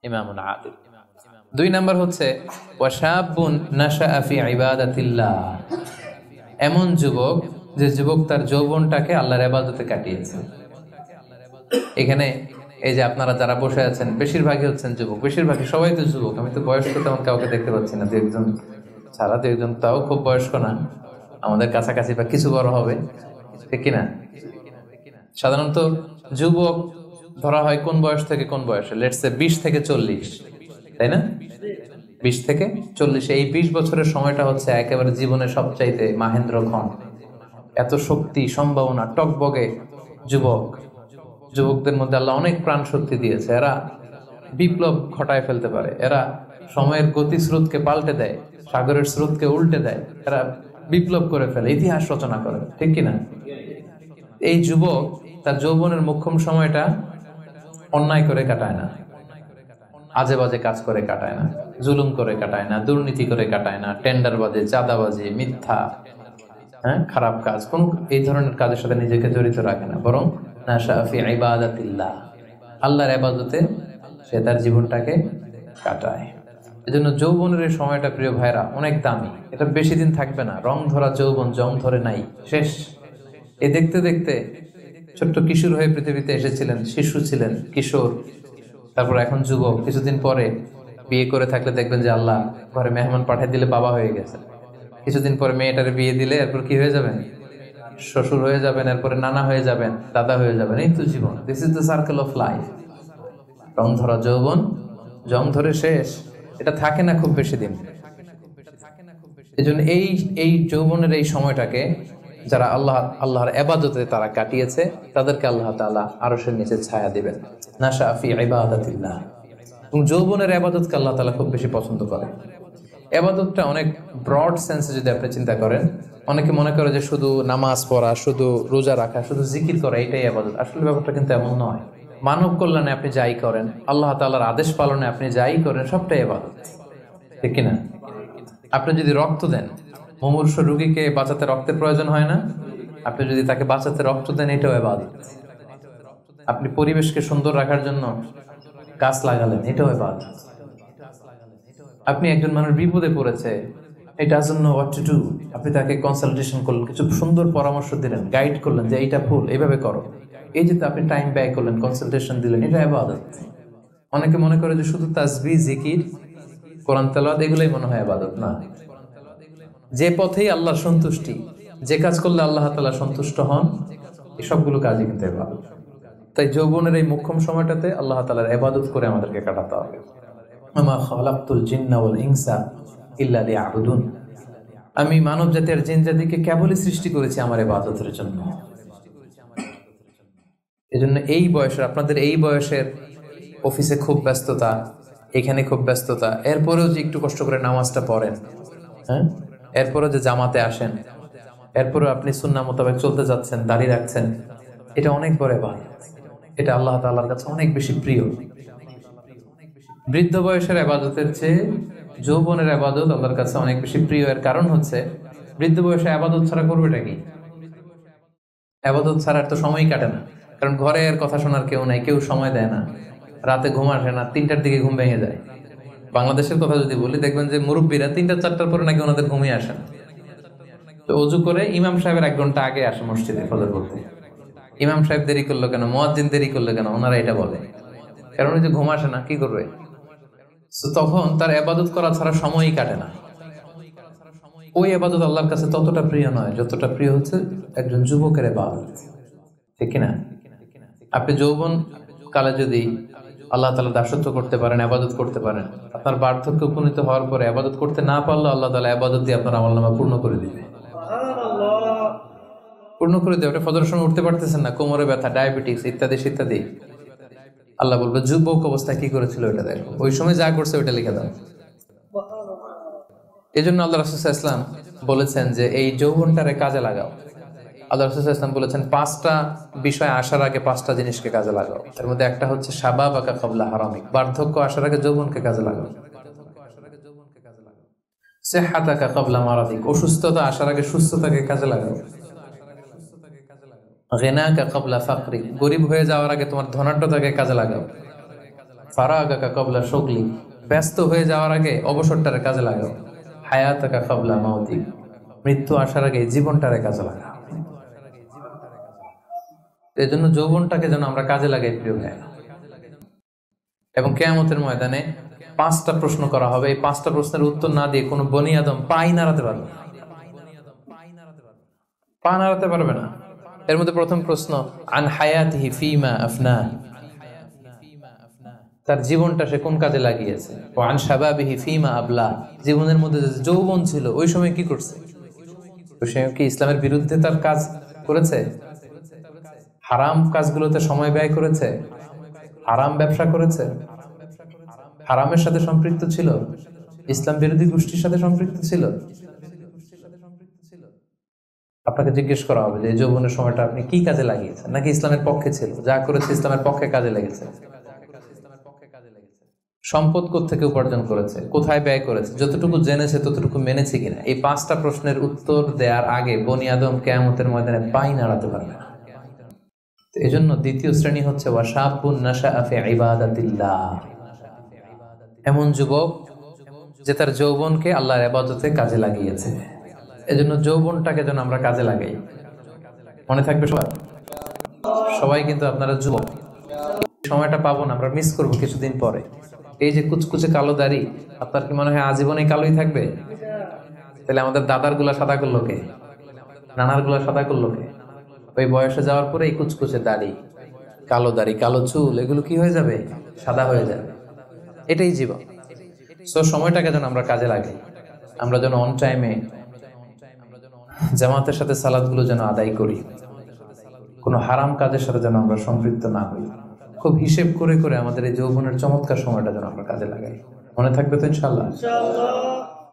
ইমামুন Adil. 2 number হচ্ছে ওয়াশাবুন নাশাআ ফি ইবাদাতিল্লাহ, এমন যুবক যে যুবক তার যৌবনটাকে আল্লাহর ইবাদতে কাটিয়েছে। এখানে এই যে আপনারা যারা বসে আছেন বেশিরভাগই হচ্ছেন যুবক, বেশিরভাগই সবাই তো যুবক। আমি তো বয়স্ক তেমন কাউকে দেখতে পাচ্ছি না, 2-1 ছাড়া। 2-1 তাও খুব বয়স্ক না, আমাদের কাছাকাছি বা কিছু বড় হবে, ঠিক কিনা? সাধারণত যুবক ধরা হয় কোন বয়স থেকে কোন বয়সে? লেটস সে 20 থেকে 40, তাই না? 20 থেকে 40, এই 20 বছরের সময়টা হচ্ছে একেবারে জীবনের সবচাইতে মাহেন্দ্র ক্ষণ। এত শক্তি, সম্ভাবনা, টকবগে যুবক। যুবকদের মধ্যে আল্লাহ অনেক প্রাণ শক্তি দিয়েছে। এরা বিপ্লব ঘটায় ফেলতে পারে, এরা সময়ের গতিস্রোতকে পাল্টে দেয়, সাগরের স্রোতকে উল্টে দেয়, এরা বিপ্লব করে ফেলে, ইতিহাস রচনা করে, ঠিক কিনা? এই যুবক তার যৌবনের মোক্ষম সময়টা অন্যায় করে কাটায় না, আজে বাজে কাজ করে কাটায় না, জুলুম করে কাটায় না, দুর্নীতি করে কাটায় না, টেন্ডারবাজি, চাঁদাবাজি, মিথ্যা, খারাপ কাজ, কোন এই ধরনের কাজের সাথে নিজেকে জড়িত রাখে না, বরং নাশা ফি ইবাদাতিল্লাহ, আল্লাহর ইবাদতে সে তার জীবনটাকে কাটায়। এজন্য যৌবনের এই সময়টা প্রিয় ভাইরা অনেক দামি। এটা বেশি দিন থাকবে না। রং ধরা যৌবন জং ধরে নাই, শেষ। এ দেখতে দেখতে ছোট্ট কিশোর হয়ে পৃথিবীতে এসেছিলেন, শিশু ছিলেন, কিশোর, তারপর এখন যুবক। কিছুদিন পরে বিয়ে করে থাকলে দেখবেন যে আল্লাহ ঘরে মেহমান পাঠিয়ে দিলে বাবা হয়ে গেছে। কিছুদিন পরে মেয়েটারে বিয়ে দিলে এরপর কি হয়ে যাবেন? শ্বশুর হয়ে যাবেন, এরপরে নানা হয়ে যাবেন, দাদা হয়ে যাবেন। এই তো জীবন, this is the circle of life. রং ধরা যৌবন জং ধরে শেষ, এটা থাকে না খুব বেশি দিন। এই জন্য এই যৌবনের এই সময়টাকে যারা আল্লাহর ইবাদতে তারা কাটিয়েছে, তাদেরকে আল্লাহ তাআলা আরশের নিচে ছায়া দিবেন। নাশা ফি ইবাদাতিল্লাহ। এবং যৌবনের ইবাদতকে আল্লাহ তাআলা খুব বেশি পছন্দ করে। ইবাদতটা অনেক ব্রড সেন্সে যদি আপনি চিন্তা করেন, অনেকে মনে করে যে শুধু নামাজ পড়া, শুধু রোজা রাখা, শুধু জিকির করা এটাই ইবাদত। আসলে ব্যাপারটা কিন্তু এমন নয়। মানব কল্যাণে আপনি যাই করেন, আল্লাহ তাআলার আদেশ পালনে আপনি যাই করেন, সবটাই ইবাদত, ঠিক কিনা? আপনি যদি রক্ত দেন, মুমূর্ষু রোগীকে বাঁচাতে রক্তের প্রয়োজন হয় না? আপনি যদি তাকে বাঁচাতে রক্ত দেন, এটাও ইবাদত। আপনি পরিবেশকে সুন্দর রাখার জন্য গাছ লাগালেন, এটাও ইবাদত। আপনি একজন মানুষ বিপদে পড়েছে, he doesn't know what to do, আপনি তাকে কনসালটেশন করলেন, কিছু সুন্দর পরামর্শ দিলেন, গাইড করলেন যে এইটা ভুল, এইভাবে করো। এই যে আপনি টাইম ব্যয় করলেন, কনসালটেশন দিলেন, এটা ইবাদত। অনেকে মনে করে যে শুধু তাসবিহ, জিকির, কোরআন তেলাওয়াত এগুলোই মনে হয় ইবাদত। না, যে পথেই আল্লাহর সন্তুষ্টি, যে কাজ করলে আল্লাহ তাআলা সন্তুষ্ট হন, এই সবগুলো কাজই কিন্তু ইবাদত। তাই যৌবনের এই মোক্ষম সময়টাতে আল্লাহ তাআলার ইবাদত করে আমাদেরকে কাটাতে হবে। আমা খালাকতুল জিন্না ওয়াল ইনসা ইল্লা লিয়াবুদুন, আমি মানব জাতি আর জিন জাতিকে কেবলই সৃষ্টি করেছি আমার ইবাদতের জন্য। এজন্য এই বয়সের, আপনাদের এই বয়সের অফিসে খুব ব্যস্ততা, এখানে খুব ব্যস্ততা, এরপরেও যে একটু কষ্ট করে নামাজটা পড়েন, এরপরেও যে জামাতে আসেন, এরপরেও আপনি সুন্নাহ মোতাবেক চলতে যাচ্ছেন, দাড়ি রাখছেন, এটা অনেক বড় ইবাদত। এটা আল্লাহ তাআলার কাছে অনেক বেশি প্রিয়। বৃদ্ধ বয়সের ইবাদতের চেয়ে যৌবনের ইবাদত আল্লাহর কাছে অনেক বেশি প্রিয়। এর কারণ হচ্ছে বৃদ্ধ বয়সে ইবাদত ছাড়া করবেটা কি? ইবাদত ছাড়ার তো সময়ই কাটে না। কারণ ঘরে এর কথা শোনার কেউ নাই, কেউ সময় দেয় না, রাতে ঘুম আসে না, 3টার দিকে ঘুম ভেঙে যায়। বাংলাদেশের কথা যদি বলি, দেখবেন যে মুরব্বীরা 3টা-4টার পরে নাকি ওনাদের ঘুমিয়ে আসে না। তো অজু করে ইমাম সাহেবের 1 ঘন্টা আগে আসে মসজিদে ফজর পড়তে। ইমাম সাহেব দেরি করলো কেন, মুয়াজ্জিন দেরি করলো কেন, ওনারা এটা বলে। কারণ ওই যে ঘুম আসে না, কি করবে? তখন তার ইবাদত করা ছাড়া সময়ই কাটে না। ওই ইবাদত আল্লাহর কাছে ততটা প্রিয় নয় যতটা প্রিয় হচ্ছে একজন যুবকের ইবাদত, ঠিক কিনা? আপনি যৌবন কালে যদি আল্লাহ তাআলা দাসত্ব করতে পারেন, ইবাদত করতে পারেন, আপনার বার্ধক্যে উপনীত হওয়ার পরে ইবাদত করতে না পারলে আল্লাহ তাআলা ইবাদত দিয়ে আপনার আমলনামা পূর্ণ করে দিবে। পূর্ণ করে দেবে। আপনি ফজরের সময় উঠতে পারতেছেন না, কোমরে ব্যথা, ডায়াবেটিস ইত্যাদি ইত্যাদি, আল্লাহ বলবে যুবক অবস্থায় কি করেছিল ওইটা দেখো, ওই সময় যা করছে ওইটা লিখে দাও। এই জন্য আল্লাহ রাসূল সাল্লাল্লাহু আলাইহি ওয়াসাল্লাম বলেছেন যে এই যৌবনটারে কাজে লাগাও। আল্লাহ রাসূল সাল্লাল্লাহু আলাইহি ওয়াসাল্লাম বলেছেন 5টা বিষয় আসার আগে 5টা জিনিসকে কাজে লাগাও। এর মধ্যে একটা হচ্ছে শাবাবাকা ক্বাবলা হারামিক, বার্ধক্য আসার আগে যৌবনকে কাজে লাগাও। সিহহাতাকা ক্বাবলা মারাদিক, অসুস্থতা আসার আগে সুস্থতাকে কাজে লাগাও। গিনাকা ক্বাবলা ফাকরিক, গরীব হয়ে যাওয়ার আগে তোমার ধনাঢ্যতাকে কাজে লাগাও। ফারাগাকা ক্বাবলা শুগলি, ব্যস্ত হয়ে যাওয়ার আগে অবসরটারে কাজে লাগাও। হায়াতাকা ক্বাবলা মাউতি, মৃত্যু আসার আগে জীবনটারে কাজে লাগাও। এই জন্য যৌবনটাকে যেন আমরা কাজে লাগাই প্রিয় ভাই। এবং কিয়ামতের ময়দানে 5টা প্রশ্ন করা হবে। এই 5টা প্রশ্নের উত্তর না দিয়ে কোনো বনি আদম পাই নাড়াতে পারবে না, পা নাড়াতে পারবে না। এর মধ্যে প্রথম প্রশ্ন, আন হায়াতিহি ফিমা আফনা, তার জীবনটা সে কোন কাজে লাগিয়েছে। ও আন শাবাবিহি ফিমা আবলা, জীবনের মধ্যে যে যৌবন ছিল ওই সময় কি করছে। সে কি ইসলামের বিরুদ্ধে তার কাজ করেছে? হারাম কাজগুলোতে সময় ব্যয় করেছে? হারাম ব্যবসা করেছে? হারামের সাথে সম্পৃক্ত ছিল? ইসলাম বিরোধী গোষ্ঠীর সাথে সম্পৃক্ত ছিল? আপনাকে জিজ্ঞেস করা হবে যে এই যৌবনের সময়টা আপনি কি কাজে লাগিয়েছেন, নাকি ইসলামের পক্ষে ছিল, যা করেছে ইসলামের পক্ষে কাজে লেগেছে। সম্পদ কোত্থেকে উপার্জন করেছে, কোথায় ব্যয় করেছে, যতটুকু জেনেছে ততটুকু মেনেছে কিনা। এই 5টা প্রশ্নের উত্তর দেওয়ার আগে বনি আদম কিয়ামতের ময়দানে পাই নাড়াতে পারবে না। এই জন্য দ্বিতীয় শ্রেণী হচ্ছে ওয়াশাবুন নাশাআ ফি ইবাদাতিল্লাহ, এমন যুবক যে তার যৌবনকে আল্লাহর ইবাদতে কাজে লাগিয়েছে। এজন্য যৌবনটাকে যেন আমরা কাজে লাগাই। মনে থাকবে সবার, সবাই কিন্তু আপনারা যুবক, সময়টা পাবো না, আমরা মিস করবো কিছুদিন পরে। এই যে কুচকুচে কালো দাড়ি, আপনার কি মনে হয় আজীবনে কালোই থাকবে? তাহলে আমাদের দাদার গুলা সাদা করলো কে? নানার গুলা সাদা করলো কে? ওই বয়সে যাওয়ার পরে এই কুচকুচে দাড়ি, কালো চুল, এগুলো কি হয়ে যাবে? সাদা হয়ে যাবে। এটাই জীবন। সো সময়টাকে যেন আমরা কাজে লাগাই। আমরা যেন অন টাইমে জামাতের সাথে সালাদগুলো যেন আদায় করি, কোনো হারাম কাজের সাথে যেন আমরা সম্পৃক্ত না হই। খুব হিসেব করে করে আমাদের এই যৌবনের চমৎকার সময়টা যেন আমরা কাজে লাগাই। মনে থাকবে তো ইনশাআল্লাহ?